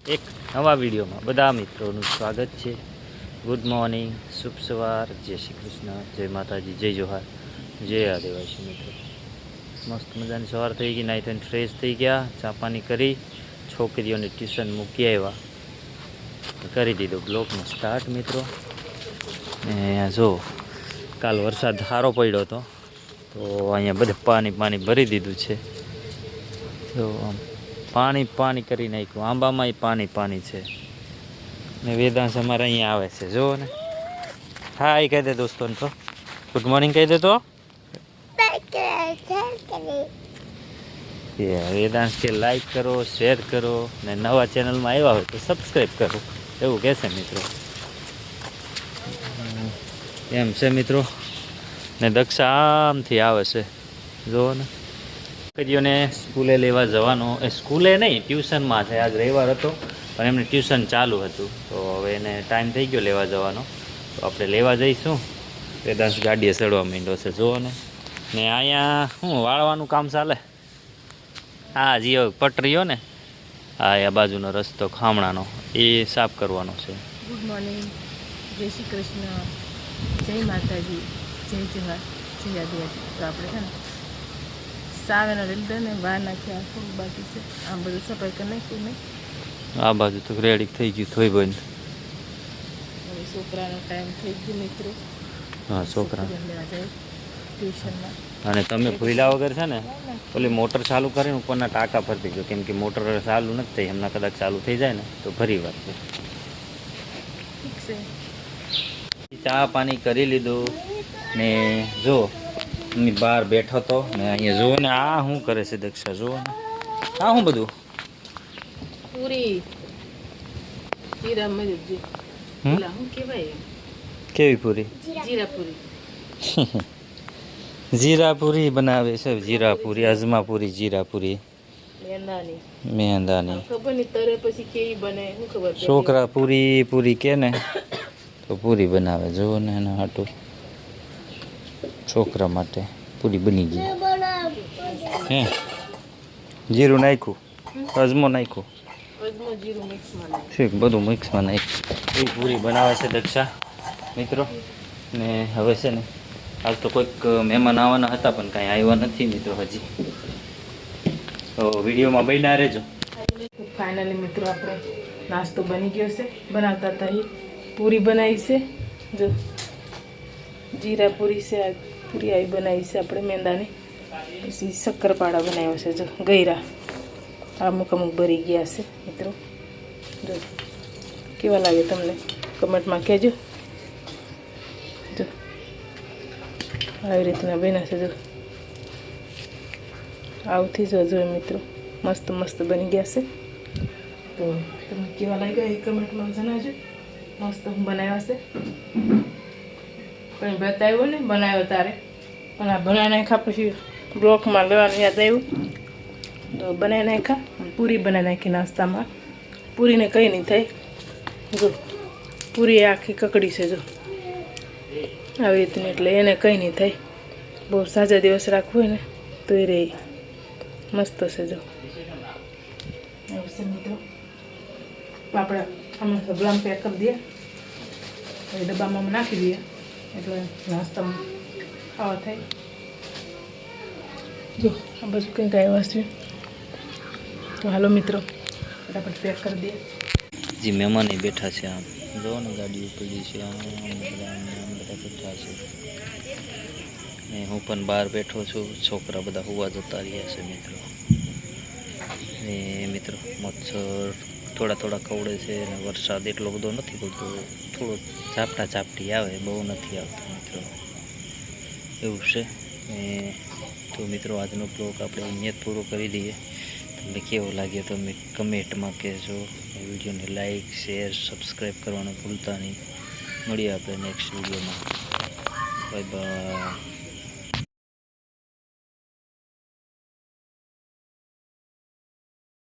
એક નવા વિડીયોમાં બધા મિત્રોનું સ્વાગત છે। ગુડ મોર્નિંગ, શુભ સવાર, જય શ્રી કૃષ્ણ, જય માતાજી, જય જોહાર, જય આદિવાસી મિત્રો। મસ્ત મજાની સવાર થઈ ગઈ, નાઈ થઈને ફ્રેશ થઈ ગયા, ચા પાણી કરી, છોકરીઓને ટ્યુશન મૂકી આવ્યા, કરી દીધો બ્લોગનો સ્ટાર્ટ મિત્રો। ને જો કાલ વરસાદ સારો પડ્યો હતો તો અહીંયા બધે પાણી ભરી દીધું છે। તો પાણી કરી નાખ્યું, આંબામાં પાણી છે ને વેદાંશ અમારે અહીંયા આવે છે, જુઓ ને। હાય કહી દે દોસ્તોને, તો ગુડ મોર્નિંગ કહી દે તો। વેદાંશ કે લાઈક કરો, શેર કરો ને નવા ચેનલમાં આવ્યા હોય તો સબસ્ક્રાઈબ કરો, એવું કહેશે મિત્રો। એમ છે મિત્રો। ને દક્ષા આમથી આવે છે, જુઓ ને। છોકરીઓને સ્કૂલે લેવા જવાનો, સ્કૂલે નહીં ટ્યુશનમાં છે, આજ રવિવાર હતો પણ એમને ટ્યુશન ચાલુ હતું તો હવે એને ટાઈમ થઈ ગયો લેવા જવાનો, તો આપણે લેવા જઈશું। વેદાંશ ગાડીએ ચડવા માંડ્યો છે, જુઓ ને અહીંયા શું વાળવાનું કામ ચાલે। હા જીઓ પટરીઓ ને, હા આ બાજુનો રસ્તો ખામણાનો એ સાફ કરવાનો છે। ગુડ મોર્નિંગ, જય શ્રી કૃષ્ણ, જય માતાજી, જય જોહાર, જય આદિવાસી। તો આપણે છે ને સાવેનો લીધો ને બહાર નાખ્યા, થોડું બાકી છે, આમ બધું સફાઈ કરી નાખ્યું ને આ બાજુ તો રેડી થઈ ગયું, થોઈ બંધ। હવે છોકરાનો ટાઈમ થઈ ગયો મિત્રો। હા છોકરા લેવા જાય ટ્યુશનમાં। અને તમે ભૂલ્યા વગર છે ને ઓલી મોટર ચાલુ કરીને ઉપરના ટાંકા ભરતી ગયો, કેમ કે મોટર ચાલુ નથી થઈ, હમણાં કદાચ ચાલુ થઈ જાય ને તો ભરી વાર છે। ઠીક છે, ચા પાણી કરી લીધું ને જો અમે બહાર બેઠો તો ને અહીંયા જુઓ ને આ શું કરે છે દક્ષા, જુઓ ને આ શું બધું પૂરી જીરા મરી પેલા શું કહેવાય, કેવી પૂરી? જીરા પૂરી। જીરા પૂરી બનાવે છે, જીરા પૂરી, અજમા પૂરી, જીરા પૂરી, મેંદાની ખબર નહીં તરે પછી કેવી બને શું ખબર। છોકરા પૂરી કે ને તો પૂરી બનાવે, જુઓ ને એના હાટું છોકરા માટે પૂરી બની ગઈ। હે જીરું નાખ્યું, અજમો નાખ્યો, જીરું મિક્સમાં ઠીક બધું મિક્સમાં નાખ્યું, એ પૂરી બનાવે છે દક્ષા મિત્રો। ને હવે છે ને આજ તો કોઈક મહેમાન આવવાના હતા પણ કાંઈ આવ્યા નથી મિત્રો હજી, તો વિડીયોમાં બન્યા રહેજો। ફાઇનલી મિત્રો આપણે નાસ્તો બની ગયો છે, બનાવતા હતા એ પૂરી બનાવી છે, જો જીરા પૂરી છે, આ પૂરી આવી બનાવી છે આપણે મેંદાની, પછી શક્કરપાડા બનાવ્યો છે, જો ગૈરા અમુક ભરી ગયા છે મિત્રો। જો કેવા લાગે તમને કમેન્ટમાં કહેજો। જો આવી રીતના બન્યા છે, જો આવથી જોજો મિત્રો, મસ્ત બની ગયા છે। તો તમને કેવા લાગ્યા એ કમેન્ટમાં જણાવજો। મસ્ત બનાવ્યા છે, કંઈ બતાવ્યો ને બનાવ્યો તારે, પણ આ બનાવી નાખ્યા પછી બ્લોકમાં લેવાનું યાદ આવ્યું તો બનાવી નાખ્યા। પૂરી બનાવી નાખી નાસ્તામાં, પૂરીને કંઈ નહીં થાય, જો પૂરી આખી કકડી છે, જો આવી રીતની, એટલે એને કંઈ નહીં થાય, બહુ સાજા દિવસ રાખવું હોય ને તો એ રહે મસ્ત છે। જો એવું છે મિત્રો, આપણે આમાં સબલામ પેક કરી દઈએ, એ ડબ્બામાં નાખી દઈએ એટલે નાસ્તામાં ખાવા થાય। જો આ બધું કંઈક આવ્યા છે, તો હાલો મિત્રો ફટાફટ પેક કરી દઈએ। જે મહેમાન બેઠા છે, આમ જો ને ગાડી પડી છે, આમ બધા બેઠા છે ને હું પણ બહાર બેઠો છું, છોકરા બધા હુવા જતા રહ્યા છે મિત્રો। ને મિત્રો મચ્છર થોડા કવડે છે ને વરસાદ એટલો બધો નથી પડતો, થોડો ઝાપટી આવે, બહુ નથી આવતો મિત્રો, એવું છે। ને તો મિત્રો આજનો બ્લોગ આપણે અહીંયા જ પૂરો કરી દઈએ। તમને કેવો લાગ્યો તો કમેન્ટમાં કહેજો, વિડીયોને લાઈક, શેર, સબસ્ક્રાઈબ કરવાનું ભૂલતા નહીં। મળીએ આપણે નેક્સ્ટ વિડીયોમાં, બાય બાય।